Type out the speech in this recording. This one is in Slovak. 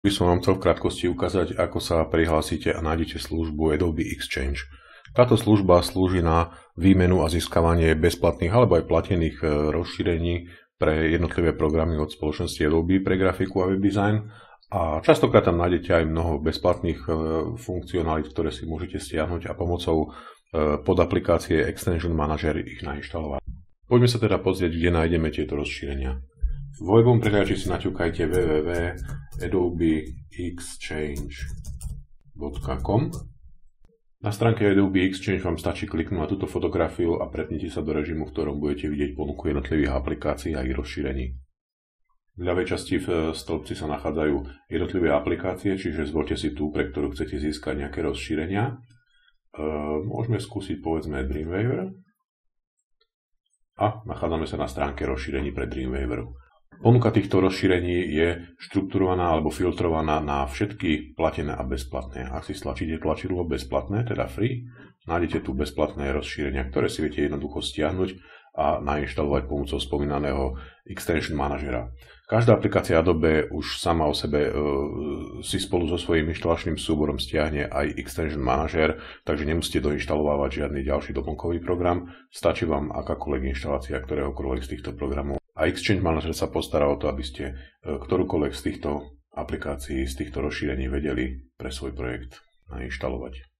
By som vám chcel v krátkosti ukázať, ako sa prihlásite a nájdete službu Adobe Exchange. Táto služba slúži na výmenu a získavanie bezplatných alebo aj platených rozšírení pre jednotlivé programy od spoločnosti Adobe pre grafiku a web design. A častokrát tam nájdete aj mnoho bezplatných funkcionalít, ktoré si môžete stiahnuť a pomocou pod aplikácie Extension Manager ich nainštalovať. Poďme sa teda pozrieť, kde nájdeme tieto rozšírenia. V webovom prehľadači si naťukajte www.adobeexchange.com. Na stránke Adobe Exchange vám stačí kliknúť na túto fotografiu a pretnite sa do režimu, v ktorom budete vidieť ponuku jednotlivých aplikácií a ich rozšírení. V ľavej časti v stĺpci sa nachádzajú jednotlivé aplikácie, čiže zvolte si tú, pre ktorú chcete získať nejaké rozšírenia. Môžeme skúsiť povedzme Dreamweaver. A nachádzame sa na stránke rozšírení pre Dreamweaver. Ponuka týchto rozšírení je štrukturovaná alebo filtrovaná na všetky platené a bezplatné. Ak si stlačíte tlačidlo bezplatné, teda free, nájdete tu bezplatné rozšírenia, ktoré si viete jednoducho stiahnuť a nainštalovať pomocou spomínaného Extension Managera. Každá aplikácia Adobe už sama o sebe si spolu so svojím inštalačným súborom stiahne aj Extension Manager, takže nemusíte doinštalovávať žiadny ďalší doplnkový program, stačí vám akákoľvek inštalácia ktoréhokoľvek z týchto programov. A Exchange Manager sa postará o to, aby ste ktorúkoľvek z týchto aplikácií, z týchto rozšírení vedeli pre svoj projekt nainštalovať.